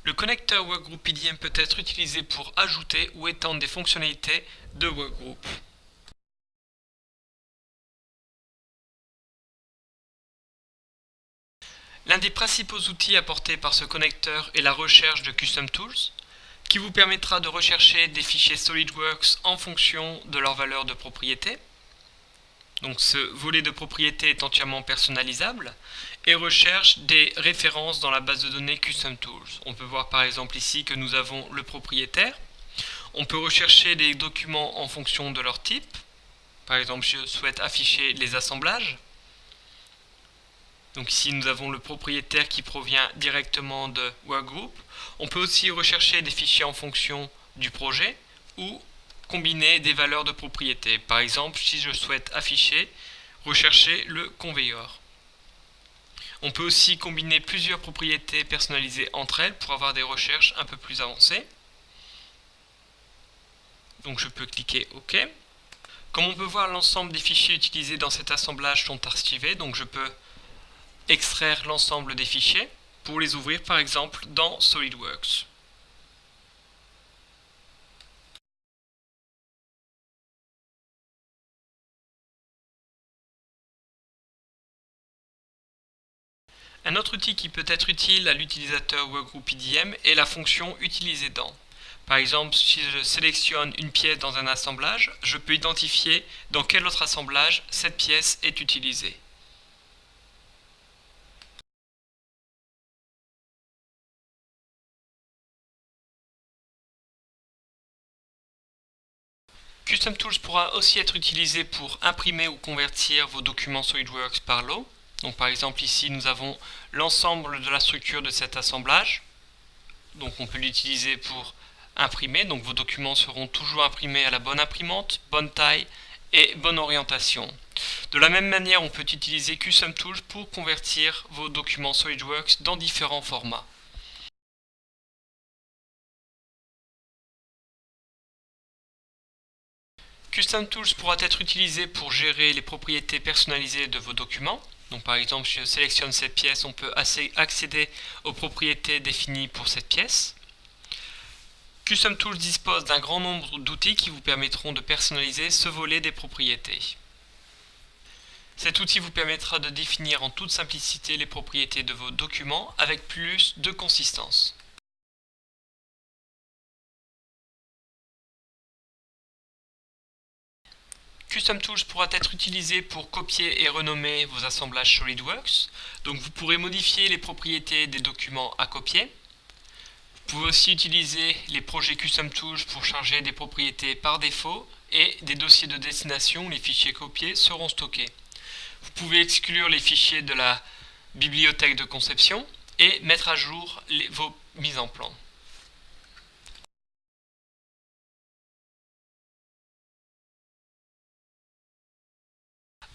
Le connecteur Workgroup PDM peut être utilisé pour ajouter ou étendre des fonctionnalités de Workgroup. L'un des principaux outils apportés par ce connecteur est la recherche de Custom Tools, qui vous permettra de rechercher des fichiers SolidWorks en fonction de leur valeur de propriété. Donc ce volet de propriété est entièrement personnalisable et recherche des références dans la base de données Custom Tools. On peut voir par exemple ici que nous avons le propriétaire. On peut rechercher des documents en fonction de leur type. Par exemple, je souhaite afficher les assemblages. Donc ici nous avons le propriétaire qui provient directement de Workgroup. On peut aussi rechercher des fichiers en fonction du projet ou combiner des valeurs de propriété. Par exemple, si je souhaite afficher, rechercher le conveyor. On peut aussi combiner plusieurs propriétés personnalisées entre elles pour avoir des recherches un peu plus avancées. Donc je peux cliquer OK. Comme on peut voir, l'ensemble des fichiers utilisés dans cet assemblage sont archivés, donc je peux extraire l'ensemble des fichiers pour les ouvrir par exemple dans SolidWorks. Un autre outil qui peut être utile à l'utilisateur Workgroup PDM est la fonction utiliser dans. Par exemple, si je sélectionne une pièce dans un assemblage, je peux identifier dans quel autre assemblage cette pièce est utilisée. Custom Tools pourra aussi être utilisé pour imprimer ou convertir vos documents SolidWorks par lot. Donc par exemple ici nous avons l'ensemble de la structure de cet assemblage. Donc on peut l'utiliser pour imprimer. Donc vos documents seront toujours imprimés à la bonne imprimante, bonne taille et bonne orientation. De la même manière, on peut utiliser Custom Tools pour convertir vos documents SolidWorks dans différents formats. Custom Tools pourra être utilisé pour gérer les propriétés personnalisées de vos documents. Donc par exemple, si je sélectionne cette pièce, on peut accéder aux propriétés définies pour cette pièce. Custom Tools dispose d'un grand nombre d'outils qui vous permettront de personnaliser ce volet des propriétés. Cet outil vous permettra de définir en toute simplicité les propriétés de vos documents avec plus de consistance. Custom Tools pourra être utilisé pour copier et renommer vos assemblages SolidWorks. Donc vous pourrez modifier les propriétés des documents à copier. Vous pouvez aussi utiliser les projets Custom Tools pour charger des propriétés par défaut et des dossiers de destination où les fichiers copiés seront stockés. Vous pouvez exclure les fichiers de la bibliothèque de conception et mettre à jour vos mises en plan.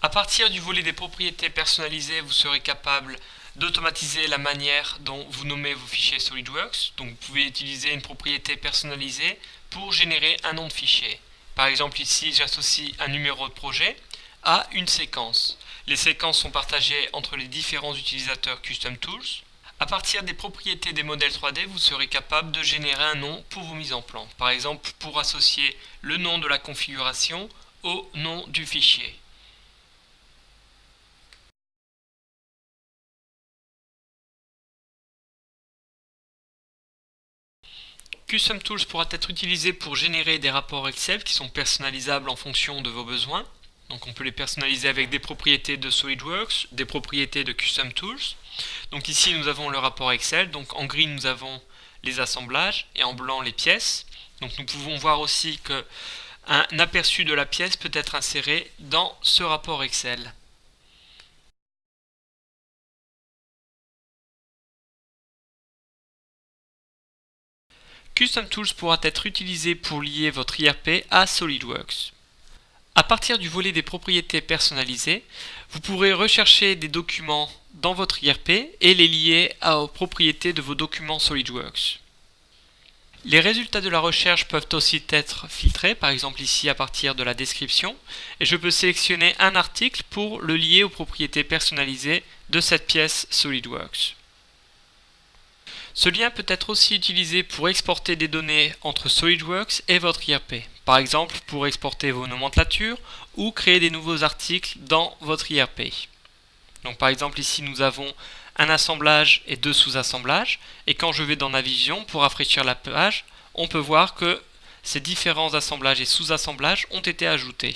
À partir du volet des propriétés personnalisées, vous serez capable d'automatiser la manière dont vous nommez vos fichiers SolidWorks. Donc vous pouvez utiliser une propriété personnalisée pour générer un nom de fichier. Par exemple ici, j'associe un numéro de projet à une séquence. Les séquences sont partagées entre les différents utilisateurs Custom Tools. À partir des propriétés des modèles 3D, vous serez capable de générer un nom pour vos mises en plan. Par exemple, pour associer le nom de la configuration au nom du fichier. Custom Tools pourra être utilisé pour générer des rapports Excel qui sont personnalisables en fonction de vos besoins. Donc on peut les personnaliser avec des propriétés de SolidWorks, des propriétés de Custom Tools. Donc ici nous avons le rapport Excel, donc en gris nous avons les assemblages et en blanc les pièces. Donc nous pouvons voir aussi qu'un aperçu de la pièce peut être inséré dans ce rapport Excel. Custom Tools pourra être utilisé pour lier votre IRP à SolidWorks. À partir du volet des propriétés personnalisées, vous pourrez rechercher des documents dans votre IRP et les lier aux propriétés de vos documents SolidWorks. Les résultats de la recherche peuvent aussi être filtrés, par exemple ici à partir de la description, et je peux sélectionner un article pour le lier aux propriétés personnalisées de cette pièce SolidWorks. Ce lien peut être aussi utilisé pour exporter des données entre SolidWorks et votre IRP. Par exemple, pour exporter vos nomenclatures ou créer des nouveaux articles dans votre IRP. Donc par exemple ici nous avons un assemblage et deux sous-assemblages, et quand je vais dans Navision pour rafraîchir la page, on peut voir que ces différents assemblages et sous-assemblages ont été ajoutés.